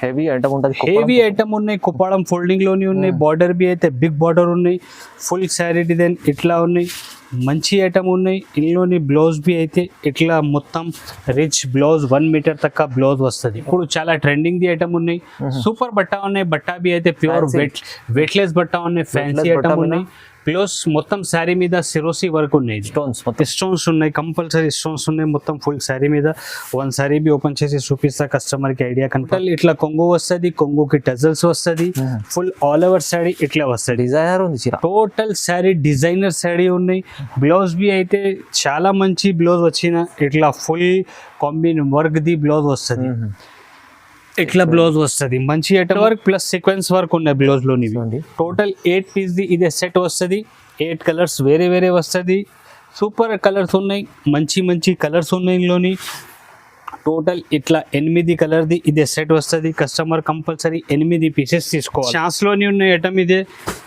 Heavy item ఉంటుంది. Heavy item ఉన్నాయి, Kuppadam folding లోని ఉన్నాయి, బార్డర్ బి అయితే బిగ్ బార్డర్ ఉన్నాయి, ఫుల్ శారీ డిజైన్ ఇట్లా ఉన్నాయి, మంచి ఐటమ్ ఉన్నాయి. ఇందులోని బ్లౌజ్ బి అయితే ఇట్లా మొత్తం రిచ్ బ్లౌజ్ 1 మీటర్ తక్క బ్లౌజ్ వస్తుంది. ఇప్పుడు చాలా ట్రెండింగ్ ది ఐటమ్ ఉన్నాయి, సూపర్ బట్ట ఉన్నాయి. బట్ట బి అయితే ప్యూర్ వెయిట్లెస్ బట్ట ఉన్నాయి, ఫ్యాన్సీ ఐటమ్ ఉన్నాయి. ప్లస్ మొత్తం శారీ మీద సిరోసి వర్క్ ఉన్నాయి, స్టోన్స్ ఉన్నాయి, కంపల్సరీ స్టోన్స్ ఉన్నాయి మొత్తం ఫుల్ శారీ మీద. వన్ శారీ బి ఓపెన్ చేసి చూపిస్తా కస్టమర్ కి ఐడియా కనుక. ఇట్లా కొంగు వస్తుంది, కొంగుకి టజల్స్ వస్తుంది, ఫుల్ ఆల్ ఓవర్ శారీ ఇట్లా వస్తుంది. డిజైనర్ ఉంది, టోటల్ శారీ డిజైనర్ శారీ ఉన్నాయి. బ్లౌజ్ బి అయితే చాలా మంచి బ్లౌజ్ వచ్చిన ఇట్లా ఫుల్ కాంబిన్ వర్క్ ది బ్లౌజ్ వస్తుంది. ఇట్లా బ్లౌజ్ వస్తుంది, మంచి item work plus sequence work ఉన్నాయి బ్లౌజ్ లోని. టోటల్ 8 పీస్ ది ఇదే సెట్ వస్తుంది. 8 కలర్స్ వేరే వేరే వస్తుంది, సూపర్ కలర్స్ ఉన్నాయి, మంచి మంచి కలర్స్ ఉన్నాయి ఇందులోని. టోటల్ ఇట్లా 8 కలర్ ది ఇదే సెట్ వస్తుంది. కస్టమర్ కంపల్సరీ 8 పీసెస్ తీసుకోవాలి. ఛాన్స్ లోని ఉన్న ఐటమ్ ఇదే,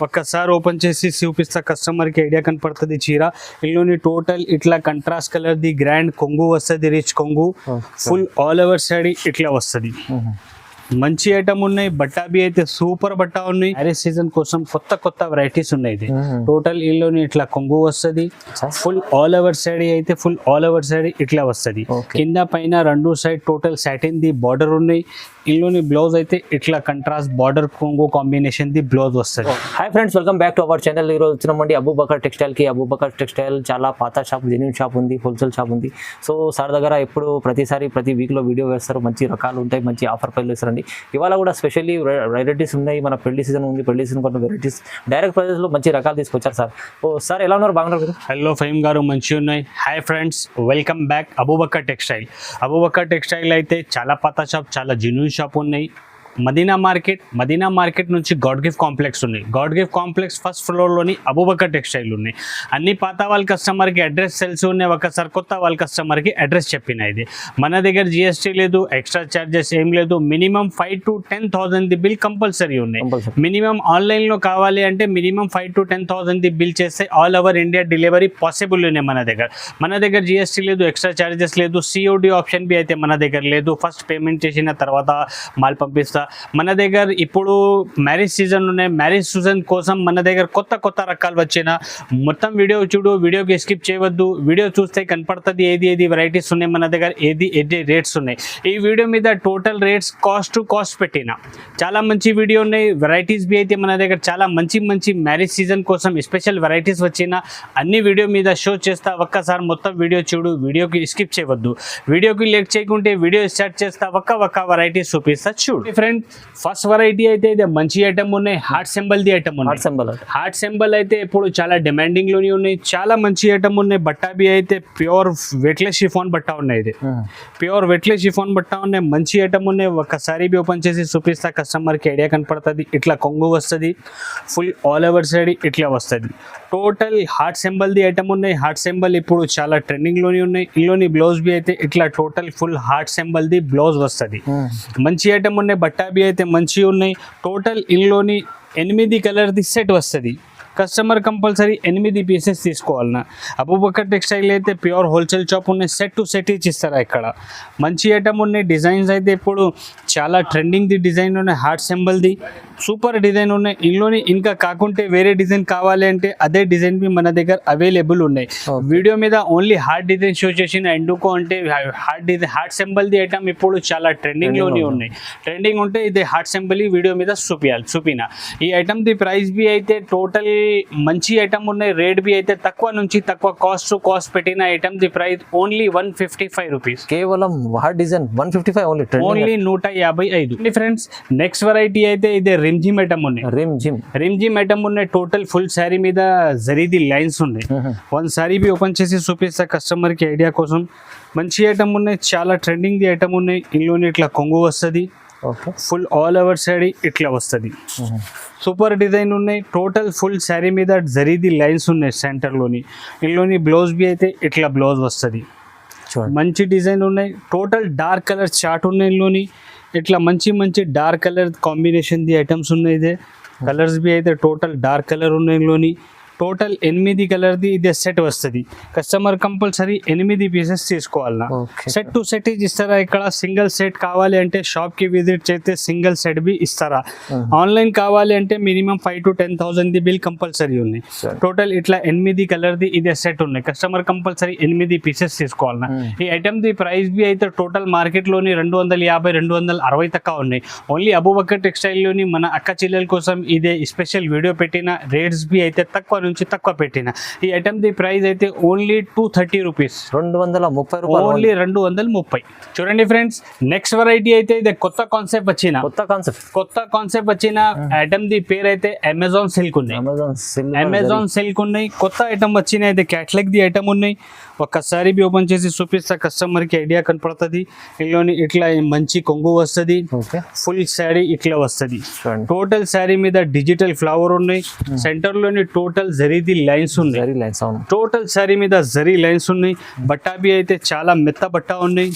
ఒక్కసారి ఓపెన్ చేసి చూపిస్తా కస్టమర్ కి ఐడియా కనపడుతుంది చీర. ఇందులోని టోటల్ ఇట్లా కంట్రాస్ట్ కలర్ ది గ్రాండ్ కొంగు వస్తుంది, రిచ్ కొంగు, ఫుల్ ఆల్ ఓవర్ శారీ ఇట్లా వస్తుంది. మంచి ఐటమ్ ఉన్నాయి. బట్టా బి అయితే సూపర్ బట్టా ఉన్నాయి. మ్యారేజ్ సీజన్ కోసం కొత్త కొత్త వెరైటీస్ ఉన్నాయి. టోటల్ ఇందులోని ఇట్లా కొంగు వస్తుంది, ఫుల్ ఆల్ ఓవర్ శారీ అయితే ఫుల్ ఆల్ ఓవర్ శారీ ఇట్లా వస్తుంది. కింద పైన 2 side total satin the border ఉన్నాయి. ఇందులోని బ్లౌజ్ అయితే ఇట్లా కంట్రాస్ట్ బార్డర్ కొంగు కాంబినేషన్ ది బ్లౌజ్ వస్తుంది. Hi friends, welcome back to our channel. ఈరోజు వచ్చినామండి అబూబకర్ టెక్స్టైల్ కి. అబూబకర్ టెక్స్టైల్ చాలా పాత షాప్, జెన్యూన్ షాప్ ఉంది, హోల్సేల్ షాప్ ఉంది. సో సార్ దగ్గర ఎప్పుడు ప్రతి వీక్ లో వీడియో వేస్తారు, మంచి రకాలు ఉంటాయి, మంచి ఆఫర్ ప్రైస్ వేస్తారండి. ఇవాళ కూడా స్పెషల్లీ వెరైటీస్ ఉన్నాయి. మన పెళ్లి సీజన్ ఉంది, పెళ్లి సీజన్ కొన్ని వెరైటీస్ డైరెక్ట్ ప్రైజెస్ లో మంచి రకాలు తీసుకొచ్చారు సార్. ఓ సార్, ఎలా ఉన్నారు? బాగున్నారు? హలో ఫహీమ్ గారు, మంచిగా ఉన్నాయి. Hi friends, welcome back Abubakar textile. Abubakar textile అయితే చాలా పాత షాప్, చాలా జెన్యూన్ షాప్ ఉన్నాయి. మదీనా మార్కెట్ నుంచి గాడ్ గిఫ్ట్ కాంప్లెక్స్ ఉన్నాయి. గాడ్ గిఫ్ట్ కాంప్లెక్స్ ఫస్ట్ ఫ్లోర్లోని అబూబకర్ టెక్స్టైల్ ఉన్నాయి. అన్ని పాత వాళ్ళ కస్టమర్కి అడ్రస్ తెలిసి ఉన్నాయి, ఒకసారి కొత్త వాళ్ళ కస్టమర్కి అడ్రస్ చెప్పిన. ఇది మన దగ్గర జిఎస్టీ లేదు, ఎక్స్ట్రా ఛార్జెస్ ఏం లేదు. మినిమం 5,000 to 10,000 ది బిల్ కంపల్సరీ ఉన్నాయి. మినిమం ఆన్లైన్లో కావాలి అంటే మినిమం 5,000 to 10,000 ది బిల్ చేస్తే all over India delivery possible ఉన్నాయి మన దగ్గర జిఎస్టీ లేదు, ఎక్స్ట్రా ఛార్జెస్ లేదు. సిఓడి ఆప్షన్ బి అయితే మన దగ్గర లేదు. ఫస్ట్ పేమెంట్ చేసిన తర్వాత మాల్ పంపిస్తా. మన దగ్గర ఇప్పుడు మ్యారేజ్ సీజన్ ఉన్నాయి. మ్యారేజ్ సీజన్ కోసం మన దగ్గర కొత్త కొత్త రకాలు వచ్చిన మొత్తం వీడియో చూడు, వీడియోకి స్కిప్ చేయవద్దు. వీడియో చూస్తే కనపడుతుంది ఏది వెరైటీస్ ఉన్నాయి మన దగ్గర, ఏది రేట్స్ ఉన్నాయి. ఈ వీడియో మీద టోటల్ రేట్స్ కాస్ట్ పెట్టిన చాలా మంచి వీడియో ఉన్నాయి. వెరైటీస్ బి అయితే మన దగ్గర చాలా మంచి మ్యారేజ్ సీజన్ కోసం స్పెషల్ వెరైటీస్ వచ్చిన అన్ని వీడియో మీద షో చేస్తా. ఒక్కసారి మొత్తం వీడియో చూడు, వీడియోకి స్కిప్ చేయవద్దు. వీడియోకి లేట్ చేయకుంటే వీడియో స్టార్ట్ చేస్తా, ఒక్క వెరైటీస్ చూపిస్తా చూడు. ఫ్రెండ్, ఫస్ట్ వెరైటీ అయితే ఇది మంచి ఐటమ్ ఉన్నాయి. హార్ట్ సింబల్ ది ఐటమ్ ఉన్నాయి. హార్ట్ సింబల్ అయితే ఇప్పుడు చాలా డిమాండింగ్ లోని ఉన్నాయి, చాలా మంచి ఐటమ్ ఉన్నాయి. బట్టా బి అయితే ప్యూర్ వెట్లెస్ షిఫాన్ బట్టా ఉన్నాయి. ఇది ప్యూర్ వెట్లెస్ షిఫాన్ బట్టా ఉన్నాయి, మంచి ఐటమ్ ఉన్నాయి. ఒకసారి బి ఓపెన్ చేసి చూపిస్తా కస్టమర్ కి ఐడియా కనపడుతుంది. ఇట్లా కొంగు వస్తుంది, ఫుల్ ఆల్ ఓవర్ సైడ్ ఇట్లా వస్తుంది. Total heart symbol the item ఉన్నాయి. హార్ట్ సింబల్ ఇప్పుడు చాలా ట్రెండింగ్ లోని ఉన్నాయి. ఇందులోని బ్లౌజ్ బి అయితే ఇట్లా total full heart symbol the blouse వస్తుంది. మంచి ఐటమ్ ఉన్నాయి. బట్టా బి అయితే మంచి ఉన్నాయి. టోటల్ ఇందులోని 8 కలర్ ది సెట్ వస్తుంది. కస్టమర్ కంపల్సరీ 8 పీసెస్ తీసుకోవాలన్నా. అబూబకర్ టెక్స్టైల్ అయితే ప్యూర్ హోల్సేల్ షాప్ ఉన్నాయి. సెట్ టు సెట్ ఇచ్చిస్తారా ఇక్కడ. మంచి ఐటమ్ ఉన్నాయి. డిజైన్స్ అయితే ఇప్పుడు చాలా ట్రెండింగ్ ది డిజైన్ ఉన్నాయి. Heart symbol the super design ఉన్నాయి. ఇందులోని ఇంకా కాకుంటే వేరే డిజైన్ కావాలి అంటే అదే డిజైన్ బి మన దగ్గర అవైలబుల్ ఉన్నాయి. వీడియో మీద ఓన్లీ హార్ట్ డిజైన్ షో చేసిన. ఎందుకు అంటే హార్ట్ సింబల్ ది ఐటమ్ ఇప్పుడు చాలా ట్రెండింగ్ లోనే ఉన్నాయి. ట్రెండింగ్ ఉంటే ఇది హార్ట్ సింబల్ వీడియో మీద చూపిన. ఈ ఐటమ్ ది ప్రైస్ బి అయితే టోటల్ మంచి ఐటమ్ ఉన్నాయి. రేట్ బి అయితే తక్కువ నుంచి తక్కువ కాస్ట్ పెట్టిన ఐటమ్ ది ప్రైస్ ఓన్లీ 155 రూపీస్. కేవలం heart design 155 only 155. Friends, next variety అయితే ఇదే రిమ్జిమ్ ఐటమ్ ఉన్నాయి. రిమ్జిమ్ ఐటమ్ ఉన్నాయి. టోటల్ ఫుల్ శారీ మీద జరీది లైన్స్ ఉన్నాయి. వన్ శారీ బి ఓపెన్ చేసి చూపిస్తా కస్టమర్ కి ఐడియా కోసం. మంచి ఐటమ్ ఉన్నాయి, చాలా ట్రెండింగ్ ది ఐటమ్ ఉన్నాయి. ఇందులోని ఇట్లా కొంగు వస్తుంది, ఫుల్ ఆల్ ఓవర్ శారీ ఇట్లా వస్తుంది. సూపర్ డిజైన్ ఉన్నాయి. టోటల్ ఫుల్ శారీ మీద జరీది లైన్స్ ఉన్నాయి సెంటర్లోని. ఇందులోని బ్లౌజ్ బి అయితే ఇట్లా బ్లౌజ్ వస్తుంది. మంచి డిజైన్ ఉన్నాయి. టోటల్ డార్క్ కలర్ చార్ట్ ఉన్నాయి. ఇందులోని ఇట్లా మంచి dark colour combination the items ఉన్నాయి. ఇదే కలర్స్ బి అయితే టోటల్ డార్క్ కలర్ ఉన్నాయి. ఇందులోని టోటల్ 8 కలర్ది ఇదే సెట్ వస్తుంది. కస్టమర్ కంపల్సరీ 8 పీసెస్ తీసుకోవాలన్నా. Okay. సెట్ టు సెట్ ఇస్తారా? ఇక్కడ సింగిల్ సెట్ కావాలి అంటే షాప్ కి విజిట్ చేస్తే సింగిల్ సెట్ బి ఇస్తారా? ఆన్లైన్ కావాలి అంటే మినిమం 5 to 10,000 ది బిల్ కంపల్సరీ ఉన్నాయి. టోటల్ ఇట్లా 8 కలర్ది ఇదే సెట్ ఉన్నాయి. కస్టమర్ కంపల్సరీ 8 పీసెస్ తీసుకోవాలన్నా. ఈ ఐటమ్ ది ప్రైస్ బి అయితే టోటల్ మార్కెట్ లోని 250 260 తక్కువ ఉన్నాయి. ఓన్లీ అబూబకర్ టెక్స్టైల్ లోని మన అక్క చెల్లెల కోసం ఇదే స్పెషల్ వీడియో పెట్టిన. రేట్స్ బి అయితే తక్కువ నుంచి తక్కువ పెట్టిన. ఈ ఐటమ్ ది ప్రైస్ అయితే ఓన్లీ 230 రూపీస్, 230 రూపాయలు. ఓన్లీ 230. చూడండి ఫ్రెండ్స్, నెక్స్ట్ వెరైటీ అయితే ఇది కొత్త కాన్సెప్ట్ వచ్చిన వచ్చిన ఐటమ్ ది పేరు అయితే అమెజాన్ సిల్క్ ఉన్నాయి. అమెజాన్ సిల్క్ ఉన్నాయి. కొత్త ఐటమ్ వచ్చిన అయితే క్యాట్లాగ్ ది ఐటమ్ ఉన్నాయి. ఒక్కసారి బి ఓపెన్ చేసి చూపిస్తా కస్టమర్ కి ఐడియా కనపడుతుంది. ఇందులోని ఇట్లా మంచి కొంగు వస్తుంది. ఫుల్ శారీ ఇట్లా వస్తుంది. టోటల్ శారీ మీద డిజిటల్ ఫ్లవర్ ఉన్నాయి. సెంటర్ లోని టోటల్ జరీది లైన్స్ ఉన్నాయి. టోటల్ శారీ మీద జరీ లైన్స్ ఉన్నాయి. బట్టా బి అయితే చాలా మెత్త బట్ట ఉన్నాయి.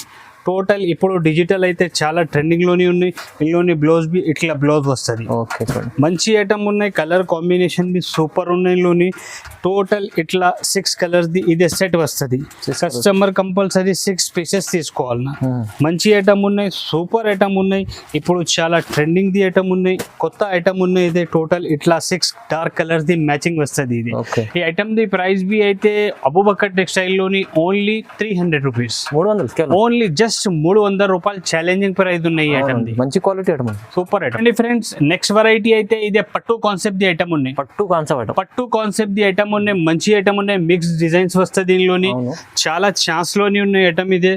టోటల్ ఇప్పుడు డిజిటల్ అయితే చాలా ట్రెండింగ్ లోని ఉన్నాయి. ఇందులోని బ్లౌజ్ బి ఇట్లా బ్లౌజ్ వస్తుంది. మంచి ఐటమ్ ఉన్నాయి. కలర్ కాంబినేషన్ బి సూపర్ ఉన్నాయి. ఇందులోని టోటల్ ఇట్లా 6 కలర్స్ ది ఇదే సెట్ వస్తుంది. కస్టమర్ కంపల్సరీ 6 పీసెస్ తీసుకోవాలన్నా. మంచి ఐటమ్ ఉన్నాయి. సూపర్ ఐటమ్ ఉన్నాయి. ఇప్పుడు చాలా ట్రెండింగ్ ది ఐటమ్ ఉన్నాయి. కొత్త ఐటమ్ ఉన్నాయి. ఇదే టోటల్ ఇట్లా 6 డార్క్ కలర్స్ ది మ్యాచింగ్ వస్తుంది. ఇది ఈ ఐటమ్ ది ప్రైస్ బి అయితే అబూబకర్ టెక్స్టైల్ లోని ఓన్లీ 300 రూపీస్, ఓన్లీ జస్ట్ 300 రూపాయలు ఛాలెంజింగ్ ప్రైస్ ఉన్నాయి. ఈ ఐటమ్ ది మంచి quality item, super item. Friends, next variety అయితే ఇదే పట్టు కాన్సెప్ట్ ది ఐటమ్ ఉన్నాయి. పట్టు కాన్సెప్ట్ ది ఐటమ్ ఉన్నాయి. మంచి ఐటమ్ ఉన్నాయి. మిక్స్ డిజైన్స్ వస్తుంది. దీనిలోని చాలా ఛాన్స్ లోని ఉన్నాయి ఐటమ్. ఇదే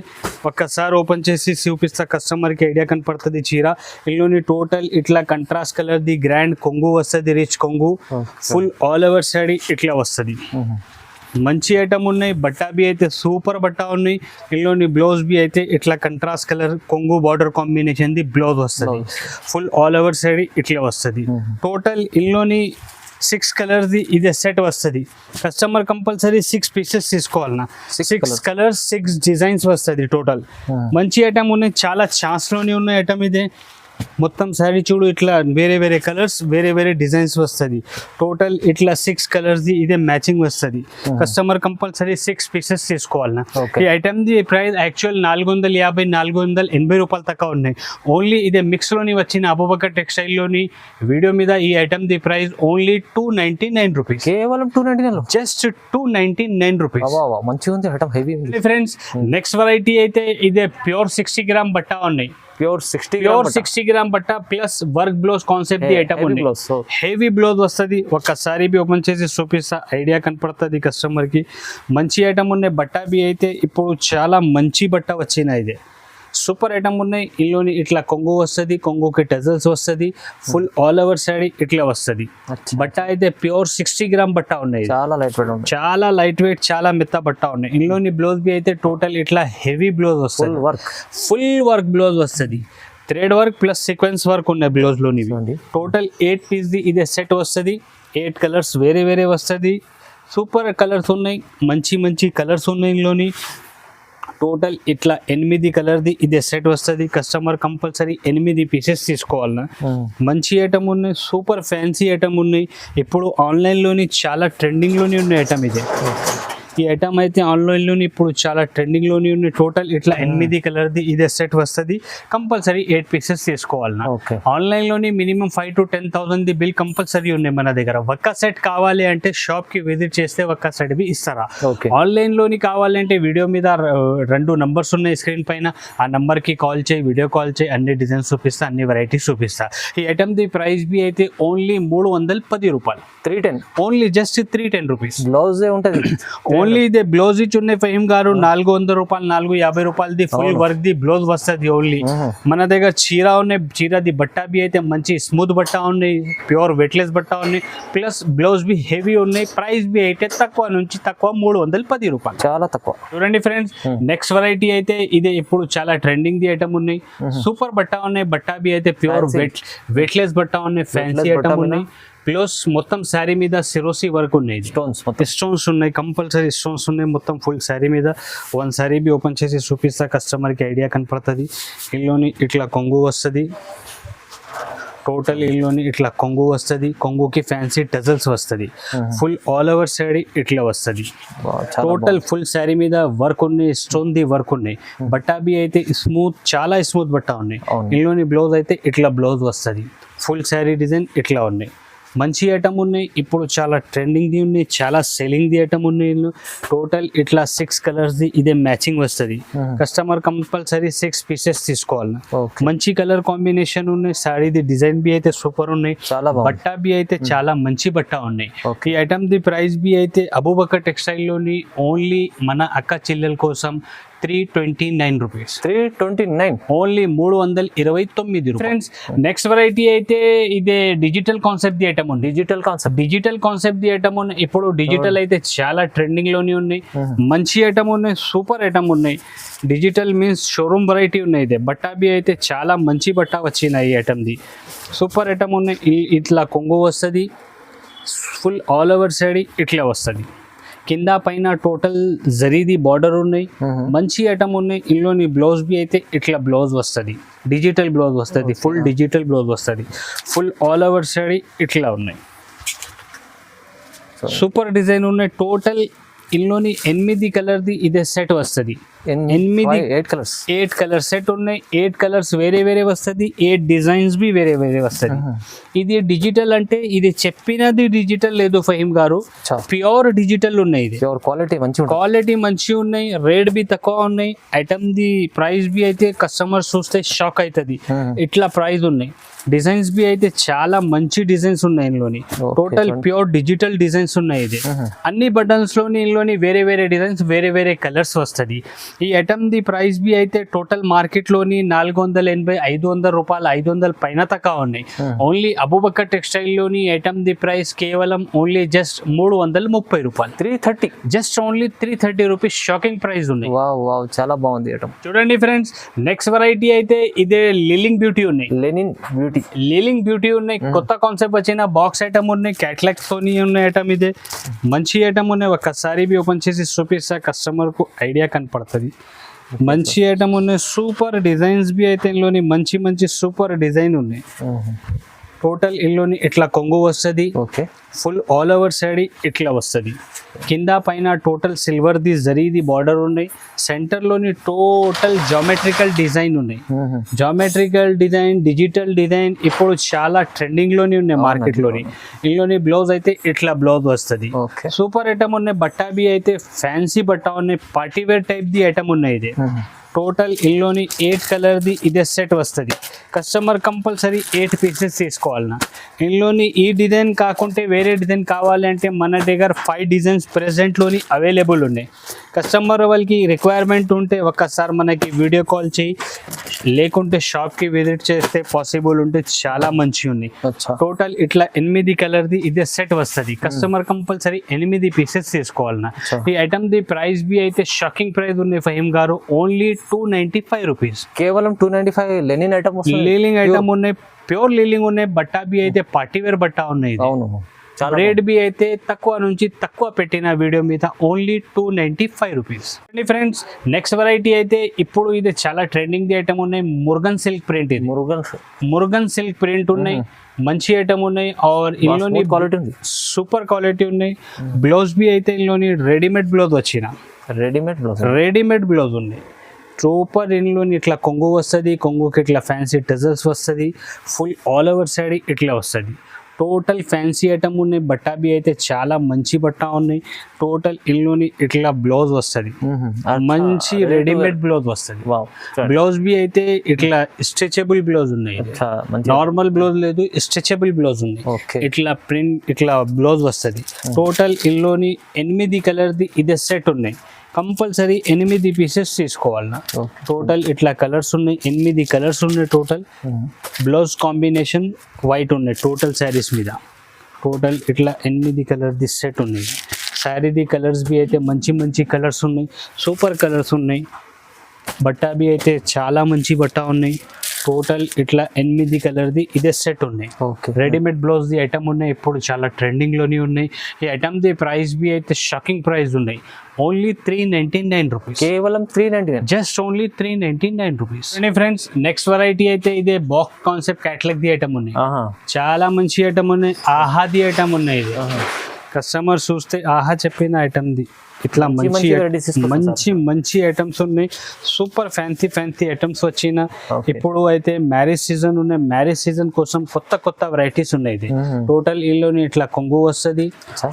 ఒక్కసారి ఓపెన్ చేసి చూపిస్తా కస్టమర్ కి ఐడియా కనపడుతుంది. చీర ఇందులోని టోటల్ ఇట్లా కంట్రాస్ట్ కలర్ ది గ్రాండ్ కొంగు వస్తుంది. రిచ్ కొంగు, ఫుల్ ఆల్ ఓవర్ సారీ ఇట్లా వస్తుంది. మంచి ఐటమ్ ఉన్నాయి. బట్టా బి అయితే సూపర్ బట్టా ఉన్నాయి. ఇందులోని బ్లౌజ్ బి అయితే ఇట్లా కంట్రాస్ట్ కలర్ కొంగు బార్డర్ కాంబినేషన్ ది బ్లౌజ్ వస్తుంది. ఫుల్ ఆల్ ఓవర్ సైడ్ ఇట్లా వస్తుంది. టోటల్ ఇందులోని 6 కలర్స్ ది ఇదే సెట్ వస్తుంది. కస్టమర్ కంపల్సరీ 6 పీసెస్ తీసుకోవాలన్నా. 6 కలర్స్ 6 డిజైన్స్ వస్తుంది. టోటల్ మంచి ఐటమ్ ఉన్నాయి. చాలా ఛాన్స్ లోనే ఉన్నాయి ఐటమ్. ఇదే మొత్తం శారీ చూడు ఇట్లా వేరే వేరే కలర్స్ వేరే వేరే డిజైన్స్ వస్తుంది. టోటల్ ఇట్లా 6 కలర్స్ ది ఇదే మ్యాచింగ్ వస్తుంది. కస్టమర్ కంపల్సరీ 6 పీసెస్ తీసుకోవాలన్నా. ఈ ఐటమ్ ది ప్రైస్ యాక్చువల్ 450 480 రూపాయలు తక్కువ ఉన్నాయి. ఓన్లీ ఇదే మిక్స్ లోని వచ్చిన అబూబకర్ టెక్స్టైల్ లోని వీడియో మీద ఈ ఐటమ్ ది ప్రైస్ ఓన్లీ 299 రూపీస్, కేవలం 299, జస్ట్ 299 రూపీస్. మంచిగా ఉంది ఐటమ్, హెవీ ఉంది. ఫ్రెండ్స్, నెక్స్ట్ వెరైటీ అయితే ఇదే ప్యూర్ 60 గ్రామ్ బట్టా ఉన్నాయి. ప్యూర్ 60 గ్రామ్ బట్ట plus work blouse concept the item ఉంది. హెవీ బ్లౌజ్ వస్తుంది. ఒక్కసారి బి ఓపెన్ చేసి చూపిస్తా ఐడియా కనపడుతుంది కస్టమర్ కి. మంచి ఐటమ్ ఉన్నాయి. బట్ట బి అయితే ఇప్పుడు చాలా మంచి బట్ట వచ్చిన. ఇదే సూపర్ ఐటమ్ ఉన్నాయి. ఇందులోని ఇట్లా కొంగు వస్తుంది. కొంగుకి టజల్స్ వస్తుంది. ఫుల్ ఆల్ ఓవర్ సైడ్ ఇట్లా వస్తుంది. బట్ట అయితే ప్యూర్ 60 గ్రామ్ బట్ట ఉన్నాయి. చాలా లైట్ వెయిట్ చాలా మెత్త బట్ట ఉన్నాయి. ఇందులోని బ్లౌజ్ బి అయితే టోటల్ ఇట్లా హెవీ బ్లౌజ్ వస్తుంది. ఫుల్ వర్క్ బ్లౌజ్ వస్తుంది. Thread work plus sequence work ఉన్నాయి బ్లౌజ్ లోని. టోటల్ 8 పీస్ ది ఇదే సెట్ వస్తుంది. 8 కలర్స్ వేరే వేరే వస్తుంది. సూపర్ కలర్స్ ఉన్నాయి. మంచి మంచి కలర్స్ ఉన్నాయి. ఇందులోని టోటల్ ఇట్లా 8 కలర్ది ఇదే సెట్ వస్తుంది. కస్టమర్ కంపల్సరీ 8 పీసెస్ తీసుకోవాలన్నా. మంచి ఐటమ్ ఉన్నాయి. సూపర్ ఫ్యాన్సీ ఐటమ్ ఉన్నాయి. ఇప్పుడు ఆన్లైన్లోని చాలా ట్రెండింగ్లోనే ఉన్నాయి ఐటమ్. ఇదే ఈ ఐటమ్ అయితే ఆన్లైన్లోని ఇప్పుడు చాలా ట్రెండింగ్లోని ఉన్నాయి. టోటల్ ఇట్లా 8 కలర్ది ఇదే సెట్ వస్తుంది. కంపల్సరీ 8 పీసెస్ తీసుకోవాలన్నా. ఆన్లైన్లోని మినిమం 5 to 10,000 ది బిల్ కంపల్సరీ ఉన్నాయి మన దగ్గర. ఒక్క సెట్ కావాలి అంటే షాప్కి విజిట్ చేస్తే ఒక్క సెట్ బి ఇస్తారా. ఆన్లైన్లోని కావాలంటే వీడియో మీద 2 నంబర్స్ ఉన్నాయి స్క్రీన్ పైన. ఆ నంబర్కి కాల్ చేయి, వీడియో కాల్ చేయి. అన్ని డిజైన్స్ చూపిస్తా, అన్ని వెరైటీస్ చూపిస్తా. ఈ ఐటమ్ ది ప్రైస్ బి అయితే ఓన్లీ 310 రూపాయలు, 310, ఓన్లీ జస్ట్ 310 రూపీస్. బ్లౌజ్ ఉంటుంది. ఓన్లీ ఇదే బ్లౌజ్ ఇచ్చి ఉన్నాయి. ఫహీమ్ గారు 400 రూపాయలు 450 రూపాయలది ఫుల్ వర్క్ ది బ్లౌజ్ వస్తుంది. ఓన్లీ మన దగ్గర చీర ఉన్నాయి. చీరది బట్ట బి అయితే మంచి స్మూత్ బట్ట ఉన్నాయి. ప్యూర్ వెట్లెస్ బట్ట ఉన్నాయి. ప్లస్ బ్లౌజ్ బి హెవీ ఉన్నాయి. ప్రైస్ బి అయితే తక్కువ నుంచి తక్కువ 310 రూపాయలు, చాలా తక్కువ. చూడండి ఫ్రెండ్స్, నెక్స్ట్ వెరైటీ అయితే ఇదే ఇప్పుడు చాలా ట్రెండింగ్ ది ఐటమ్ ఉన్నాయి. సూపర్ బట్ట ఉన్నాయి. బట్ట బి అయితే ప్యూర్ వెట్లెస్ బట్ట ఉన్నాయి. ఫ్యాన్సీ ఐటమ్ ఉన్నాయి. ప్లస్ మొత్తం శారీ మీద సిరోసి వర్క్ ఉన్నాయి. స్టోన్స్ ఉన్నాయి. కంపల్సరీ స్టోన్స్ ఉన్నాయి మొత్తం ఫుల్ శారీ మీద. వన్ శారీ బి ఓపెన్ చేసి చూపిస్తా కస్టమర్కి ఐడియా కనపడుతుంది. ఇందులోని ఇట్లా కొంగు వస్తుంది. టోటల్ ఇందులోని ఇట్లా కొంగు వస్తుంది, కొంగుకి ఫ్యాన్సీ టజల్స్ వస్తుంది, ఫుల్ ఆల్ ఓవర్ శారీ ఇట్లా వస్తుంది. టోటల్ ఫుల్ శారీ మీద వర్క్ ఉన్నాయి, స్టోన్ ది వర్క్ ఉన్నాయి. బట్టాబీ అయితే స్మూత్, చాలా స్మూత్ బట్ట ఉన్నాయి. ఇందులోని బ్లౌజ్ అయితే ఇట్లా బ్లౌజ్ వస్తుంది. ఫుల్ శారీ డిజైన్ ఇట్లా ఉన్నాయి. మంచి ఐటమ్ ఉన్నాయి, ఇప్పుడు చాలా ట్రెండింగ్ది ఉన్నాయి, చాలా సెల్లింగ్ది ఐటమ్ ఉన్నాయి. టోటల్ ఇట్లా 6 కలర్స్ది ఇదే మ్యాచింగ్ వస్తుంది. కస్టమర్ కంపల్సరీ 6 పీసెస్ తీసుకోవాలి. మంచి కలర్ కాంబినేషన్ ఉన్నాయి. శారీది డిజైన్ బి అయితే సూపర్ ఉన్నాయి. బట్ట బి అయితే చాలా మంచి బట్ట ఉన్నాయి. ఈ ఐటమ్ ది ప్రైస్ బి అయితే అబూబకర్ టెక్స్టైల్ లోని ఓన్లీ మన అక్క చెల్లెల కోసం 329 rupees. 329 only 329 friends. Next variety అయితే ఇదే డిజిటల్ కాన్సెప్ట్ ది ఐటమ్ ఉంది. డిజిటల్ కాన్సెప్ట్ ది ఐటమ్ ఉన్నాయి. ఇప్పుడు డిజిటల్ అయితే చాలా ట్రెండింగ్ లోనే ఉన్నాయి. మంచి ఐటమ్ ఉన్నాయి, సూపర్ ఐటమ్ ఉన్నాయి. డిజిటల్ మీన్స్ షోరూమ్ వెరైటీ ఉన్నాయి. ఇదే బట్టాబీ అయితే చాలా మంచి బట్ట వచ్చినాయి. ఈ ఐటమ్ ది సూపర్ ఐటమ్ ఉన్నాయి. ఇట్లా కొంగు వస్తుంది, ఫుల్ ఆల్ ఓవర్ సైడ్ ఇట్లా వస్తుంది. కింద పైన టోటల్ జరీది బార్డర్ ఉన్నాయి. మంచి ఐటమ్ ఉన్నాయి. ఇందులోని బ్లౌజ్ బి అయితే ఇట్లా బ్లౌజ్ వస్తుంది, డిజిటల్ బ్లౌజ్ వస్తుంది, ఫుల్ డిజిటల్ బ్లౌజ్ వస్తుంది. ఫుల్ ఆల్ ఓవర్ సైడ్ ఇట్లా ఉన్నాయి. సూపర్ డిజైన్ ఉన్నాయి. టోటల్ ఇందులోని 8 కలర్ది ఇదే సెట్ వస్తుంది. 8 కలర్ సెట్ ఉన్నాయి. 8 కలర్స్ వేరే వేరే వస్తుంది. 8 డిజైన్స్ బి వేరే వేరే వస్తుంది. ఇది డిజిటల్ అంటే ఇది చెప్పినది డిజిటల్ లేదు ఫహీం గారు, ప్యూర్ డిజిటల్ ఉన్నాయి. ఇది క్వాలిటీ మంచి ఉన్నాయి. రేట్ బి తక్కువ ఉన్నాయి. ఐటమ్ ది ప్రైస్ బి అయితే కస్టమర్ చూస్తే షాక్ అవుతుంది. ఇట్లా ప్రైస్ ఉన్నాయి. డిజైన్స్ బి అయితే చాలా మంచి డిజైన్స్ ఉన్నాయి. ఇందులోని టోటల్ ప్యూర్ డిజిటల్ డిజైన్స్ ఉన్నాయి. ఇది అన్ని బటన్స్ లోని ఇందులోని వేరే వేరే డిజైన్స్, వేరే వేరే కలర్స్ వస్తుంది. ఈ ఐటమ్ ది ప్రైస్ బి అయితే టోటల్ మార్కెట్ లోని 480, 500 రూపాయలు, 500 పైన తక్కువ ఉన్నాయి. ఓన్లీ అబూబకర్ టెక్స్టైల్ లోని ఐటమ్ ది ప్రైస్ కేవలం ఓన్లీ జస్ట్ 330 రూపాయలు. 330, just only 330 rupees. Shocking price ఉన్నాయి. చాలా బాగుంది ఐటమ్. చూడండి ఫ్రెండ్స్, నెక్స్ట్ వెరైటీ అయితే ఇదే లిలింగ్ బ్యూటీ ఉన్నాయి. లిలింగ్ బ్యూటీ ఉన్నాయి. కొత్త కాన్సెప్ట్ వచ్చిన బాక్స్ ఐటమ్ ఉన్నాయి. క్యాట్లాగ్ తోని ఉన్నాయి ఐటమ్. ఇదే మంచి ఐటమ్ ఉన్నాయి. ఒక్కసారి బి ఓపెన్ చేసి చూపిస్తా, కస్టమర్ కు ఐడియా కనపడుతుంది. మంచి ఐటమ్ ఉన్నాయి. సూపర్ డిజైన్స్ బి అయితే ఇందులోని మంచి మంచి సూపర్ డిజైన్ ఉన్నాయి. టోటల్ ఇందులోని ఇట్లా కొంగు వస్తుంది. ఫుల్ ఆల్ ఓవర్ సైడ్ ఇట్లా వస్తుంది. కింద పైన టోటల్ సిల్వర్ ది జరీది బార్డర్ ఉన్నాయి. సెంటర్ లోని టోటల్ జామెట్రికల్ డిజైన్ ఉన్నాయి. జామెట్రికల్ డిజైన్, డిజిటల్ డిజైన్ ఇప్పుడు చాలా ట్రెండింగ్ లోని ఉన్నాయి మార్కెట్ లోని. ఇందులోని బ్లౌజ్ అయితే ఇట్లా బ్లౌజ్ వస్తుంది. సూపర్ ఐటమ్ ఉన్నాయి. బట్టా బి అయితే ఫ్యాన్సీ బట్ట ఉన్నాయి. పార్టీ వేర్ టైప్ ది ఐటమ్ ఉన్నాయి. ఇది టోటల్ ఇందులోని 8 కలర్ది ఇదే సెట్ వస్తుంది. కస్టమర్ కంపల్సరీ 8 పీసెస్ తీసుకోవాలన్నా. ఇందులోని ఈ డిజైన్ కాకుంటే వేరే డిజైన్ కావాలంటే మన దగ్గర 5 డిజైన్స్ ప్రెసెంట్లోని అవైలబుల్ ఉన్నాయి. కస్టమర్ వాళ్ళకి రిక్వైర్మెంట్ ఉంటే ఒక్కసారి మనకి వీడియో కాల్ చేయి, లేకుంటే షాప్కి విజిట్ చేస్తే పాసిబుల్ ఉంటే చాలా మంచి ఉన్నాయి. టోటల్ ఇట్లా 8 కలర్ది ఇదే సెట్ వస్తుంది. కస్టమర్ కంపల్సరీ 8 పీసెస్ తీసుకోవాలన్నా. ఈ ఐటమ్ ది ప్రైస్ బి అయితే షాకింగ్ ప్రైస్ ఉన్నాయి ఫహీం గారు. Only 295 rupees. కేవలం 295. లెనిన్ ఐటమ్, లీలింగ్ ఐటమ్ ఉన్నాయి. ప్యూర్ లీలింగ్ ఉన్నాయి. బట్టా బి అయితే పార్టీ వేర్ బట్టా ఉన్నాయి. రేట్ బి అయితే తక్కువ నుంచి తక్కువ పెట్టిన వీడియో మీద only 295 rupees. Friends, next variety అయితే ఇప్పుడు ఇది చాలా ట్రెండింగ్ ది ఐటమ్ ఉన్నాయి. Murugan silk print. ఇది మురుగన్ సిల్క్ ప్రింట్ ఉన్నాయి. మంచి ఐటమ్ ఉన్నాయి. ఆర్ ఇందులోని క్వాలిటీ ఉంది, సూపర్ క్వాలిటీ ఉన్నాయి. బ్లౌజ్ బి అయితే ఇందులోని రెడీమేడ్ బ్లౌజ్ వచ్చిన రెడీమేడ్ బ్లౌజ్ ఉన్నాయి. సూపర్. ఇందులోని ఇట్లా కొంగు వస్తుంది. కొంగుకి ఇట్లా ఫ్యాన్సీ టజల్స్ వస్తుంది. ఫుల్ ఆల్ ఓవర్ సైడ్ ఇట్లా వస్తుంది. టోటల్ ఫ్యాన్సీ ఐటమ్ ఉన్నాయి. బట్టా బి అయితే చాలా మంచి బట్ట ఉన్నాయి. టోటల్ ఇందులోని ఇట్లా బ్లౌజ్ వస్తుంది. మంచి రెడీమేడ్ బ్లౌజ్ వస్తుంది. బ్లౌజ్ బి అయితే ఇట్లా స్ట్రెచబుల్ బ్లౌజ్ ఉన్నాయి. నార్మల్ బ్లౌజ్ లేదు, స్ట్రెచబుల్ బ్లౌజ్ ఉంది. ఇట్లా ప్రింట్ ఇట్లా బ్లౌజ్ వస్తుంది. టోటల్ ఇందులోని 8 కలర్ది ఇదే సెట్ ఉన్నాయి. కంపల్సరీ 8 పీసెస్ తీసుకోవాలన్నా. టోటల్ ఇట్లా కలర్స్ ఉన్నాయి. 8 కలర్స్ ఉన్నాయి. టోటల్ బ్లౌజ్ కాంబినేషన్ వైట్ ఉన్నాయి టోటల్ శారీస్ మీద. టోటల్ ఇట్లా 8 కలర్ది సెట్ ఉన్నాయి. శారీది కలర్స్ బి అయితే మంచి మంచి కలర్స్ ఉన్నాయి. సూపర్ కలర్స్ ఉన్నాయి. బట్టా బి అయితే చాలా మంచి బట్ట ఉన్నాయి. టోటల్ ఇట్లా 8 కలర్ది ఇదే సెట్ ఉన్నాయి. Okay. Readymade blouse the item ఉన్నాయి, ఇప్పుడు చాలా ట్రెండింగ్ లోనే ఉన్నాయి. ఈ ఐటమ్ ది ప్రైస్ బి అయితే షాకింగ్ ప్రైస్ ఉన్నాయి. ఓన్లీ 399 రూపీస్, కేవలం 399. Just only 399 rupees. Friends next variety అయితే ఇదే box concept catalogue the item ఉన్నాయి. చాలా మంచి ఐటమ్ ఉన్నాయి. ఆహా ది ఐటమ్ ఉన్నాయి. ఇది కస్టమర్ చూస్తే ఆహా చెప్పిన ఐటమ్ ది ఇట్లా మంచి మంచి మంచి ఐటమ్స్ ఉన్నాయి. సూపర్ ఫ్యాన్సీ ఐటమ్స్ వచ్చిన. ఇప్పుడు అయితే మ్యారేజ్ సీజన్ ఉన్నాయి, మ్యారేజ్ సీజన్ కోసం కొత్త వెరైటీస్ ఉన్నాయి. ఇది టోటల్ ఇల్లుని ఇట్లా కొంగు వస్తుంది.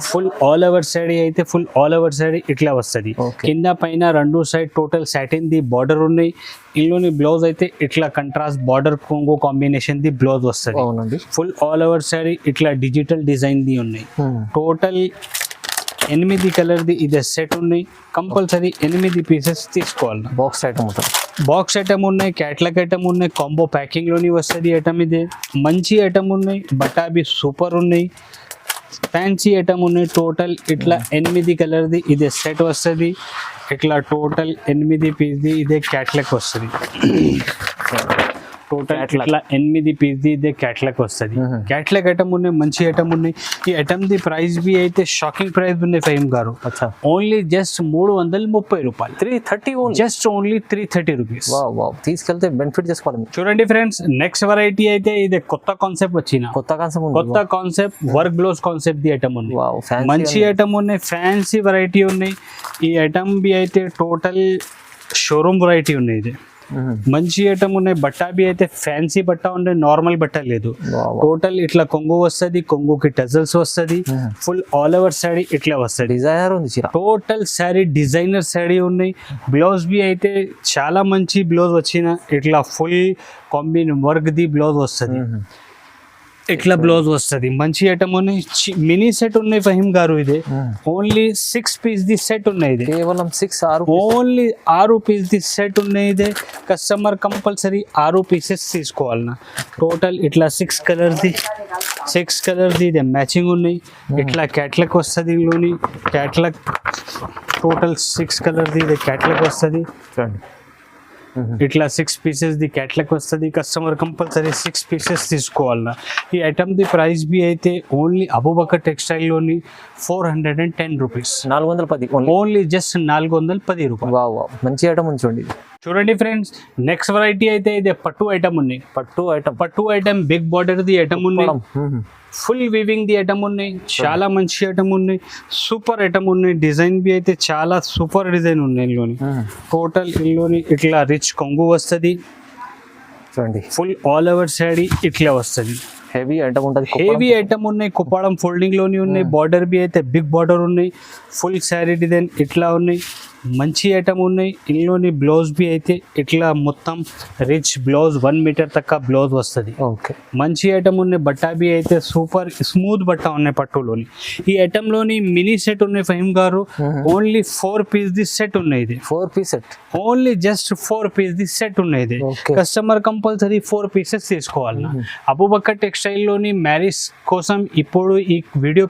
ఫుల్ ఆల్ ఓవర్ సైడ్ అయితే ఫుల్ ఆల్ ఓవర్ సైడ్ ఇట్లా వస్తుంది. కింద పైన రెండు side total satin the border ఉన్నాయి. ఇల్లుని బ్లౌజ్ అయితే ఇట్లా కంట్రాస్ట్ బార్డర్ కొంగు కాంబినేషన్ ది బ్లౌజ్ వస్తుంది. ఫుల్ ఆల్ ఓవర్ సైడ్ ఇట్లా డిజిటల్ డిజైన్ ది ఉన్నాయి. టోటల్ 8 కలర్ది ఇదే సెట్ ఉన్నాయి. కంపల్సరీ 8 పీసెస్ తీసుకోవాలి. బాక్స్ ఐటమ్ ఉంటుంది. బాక్స్ ఐటమ్ ఉన్నాయి, క్యాట్లాగ్ ఐటమ్ ఉన్నాయి, కాంబో ప్యాకింగ్ లోని వస్తుంది ఐటమ్. ఇదే మంచి ఐటమ్ ఉన్నాయి. బటాబీ సూపర్ ఉన్నాయి, ఫ్యాన్సీ ఐటమ్ ఉన్నాయి. టోటల్ ఇట్లా 8 కలర్ది ఇదే సెట్ వస్తుంది. ఇట్లా టోటల్ 8 పీస్ది ఇదే క్యాట్లాగ్ వస్తుంది. టోటల్ ఇట్లా 8 పీస్ది ఇదే క్యాట్లాగ్ వస్తుంది. క్యాట్లాగ్ ఐటమ్ ఉన్నాయి, మంచి ఐటమ్ ఉన్నాయి. ఈ ఐటమ్ ది ప్రైస్ బి అయితే షాకింగ్ ప్రైస్ ఉన్నాయి ఫహీమ్ గారు. ఓన్లీ జస్ట్ 330 రూపాయలు. 330, జస్ట్ ఓన్లీ 330 రూపీస్. తీసుకెళ్తే బెనిఫిట్ చేసుకోవాలి. చూడండి ఫ్రెండ్స్ నెక్స్ట్ వెరైటీ అయితే ఇదే కొత్త కాన్సెప్ట్ వచ్చిన. కొత్త concept work blouse concept the item ఉంది. మంచి ఐటమ్ ఉన్నాయి, ఫ్యాన్సీ వెరైటీ ఉన్నాయి. ఈ ఐటమ్ బి అయితే టోటల్ షోరూమ్ వెరైటీ ఉన్నాయి. ఇది మంచి ఐటమ్ ఉన్నాయి. బట్టా బి అయితే ఫ్యాన్సీ బట్ట ఉన్నాయి, నార్మల్ బట్ట లేదు. టోటల్ ఇట్లా కొంగు వస్తుంది, కొంగుకి టజల్స్ వస్తుంది. ఫుల్ ఆల్ ఓవర్ శారీ ఇట్లా వస్తుంది. డిజైనర్ ఉంది. టోటల్ శారీ డిజైనర్ శారీ ఉన్నాయి. బ్లౌజ్ బి అయితే చాలా మంచి బ్లౌజ్ వచ్చిన. ఇట్లా ఫుల్ కాంబిన్ వర్క్ ది బ్లౌజ్ వస్తుంది. ఇట్లా బ్లౌజ్ వస్తుంది. మంచి ఐటమ్ ఉన్నాయి. మినీ సెట్ ఉన్నాయి ఫహీమ్ గారు. ఇది ఓన్లీ 6 పీస్ ది సెట్ ఉన్నాయి. ఇది కేవలం 6 ఓన్లీ 6 పీస్ ది సెట్ ఉన్నాయి. ఇదే కస్టమర్ కంపల్సరీ 6 పీసెస్ తీసుకోవాలన్నా. టోటల్ ఇట్లా 6 కలర్ది ఇదే మ్యాచింగ్ ఉన్నాయి. ఇట్లా క్యాట్లాగ్ వస్తుంది. ఇందులోని క్యాట్లాగ్ టోటల్ 6 కలర్ది ఇదే క్యాట్లాగ్ వస్తుంది. ఇట్లా 6 పీసెస్ ది క్యాట్లాగ్ వస్తుంది. కస్టమర్ కంపల్సరీ 6 పీసెస్ తీసుకోవాలన్నా. ఈ ఐటమ్ ది ప్రైస్ బి అయితే ఓన్లీ అబూబకర్ టెక్స్టైల్ లోని 410 రూపీస్. 410 ఓన్లీ జస్ట్ 410 రూపాయలు. మంచి ఐటమ్ ఉంచండి. చూడండి ఫ్రెండ్స్ నెక్స్ట్ వెరైటీ అయితే ఇదే పట్టు ఐటమ్ ఉన్నాయి. పట్టు ఐటమ్ బిగ్ బార్డర్ ది ఐటమ్ ఉన్నాయి. ఫుల్ వీవింగ్ ది ఐటమ్ ఉన్నాయి. చాలా మంచి ఐటమ్ ఉన్నాయి. సూపర్ ఐటమ్ ఉన్నాయి. డిజైన్ బి అయితే చాలా సూపర్ డిజైన్ ఉన్నాయి. ఇందులోని టోటల్ ఇందులోని ఇట్లా రిచ్ కొంగు వస్తుంది. చూడండి ఫుల్ ఆల్ ఓవర్ శారీ ఇట్లా వస్తుంది. హెవీ ఐటమ్ ఉంటుంది. హెవీ ఐటమ్ ఉన్నాయి. కుప్పాడం ఫోల్డింగ్ లోని ఉన్నాయి. బార్డర్ బి అయితే బిగ్ బార్డర్ ఉన్నాయి. ఫుల్ శారీ డిజైన్ ఇట్లా ఉన్నాయి. మంచి ఐటమ్ ఉన్నాయి. ఇందులోని బ్లౌజ్ బి అయితే ఇట్లా మొత్తం రిచ్ బ్లౌజ్ 1 మీటర్ తక్క బ్లౌజ్ వస్తుంది. మంచి ఐటమ్ ఉన్నాయి. బట్టా బి అయితే సూపర్ స్మూత్ బట్ట ఉన్నాయి పట్టులోని. ఈ ఐటమ్ లోని మినీ సెట్ ఉన్నాయి ఫహీమ్ గారు. ఓన్లీ 4 పీస్ ది సెట్ ఉన్నాయి. ఇది 4 piece set. Only just 4 piece ది సెట్ ఉన్నాయి. ఇది కస్టమర్ కంపల్సరీ 4 పీసెస్ తీసుకోవాలి. అబూబకర్ టెక్స్టైల్ లోని మ్యారేజ్ కోసం ఇప్పుడు ఈ వీడియో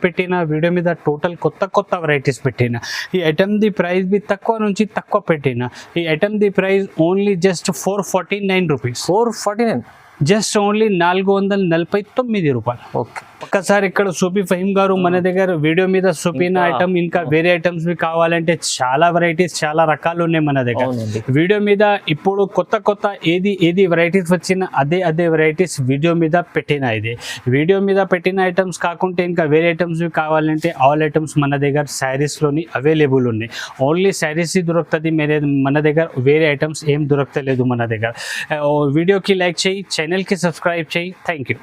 మీద టోటల్ కొత్త వెరైటీస్ పెట్టిన. ఈ ఐటమ్ ది ప్రైస్ బి తక్కువ నుంచి తక్కువ పెట్టిన. ఈ ఐటమ్ ది price only just 449 rupees. 449 just only 449 రూపాయలు. ఒక్కసారి ఇక్కడ చూపి ఫహీమ్ గారు మన దగ్గర వీడియో మీద చూపిన ఐటమ్ ఇంకా వేరే ఐటమ్స్ కావాలంటే చాలా వెరైటీస్ చాలా రకాలు ఉన్నాయి మన దగ్గర. వీడియో మీద ఇప్పుడు కొత్త ఏది వెరైటీస్ వచ్చిన అదే వెరైటీస్ వీడియో మీద పెట్టిన. ఇది వీడియో మీద పెట్టిన ఐటమ్స్ కాకుంటే ఇంకా వేరే ఐటమ్స్ కావాలంటే ఆల్ ఐటమ్స్ మన దగ్గర శారీస్ లోని అవైలబుల్ ఉన్నాయి. ఓన్లీ శారీస్ దొరుకుతుంది మన దగ్గర. వేరే ఐటమ్స్ ఏం దొరకలేదు మన దగ్గర. వీడియోకి లైక్ చేయి, ఛానల్కి సబ్స్క్రైబ్ చేయి. Thank you.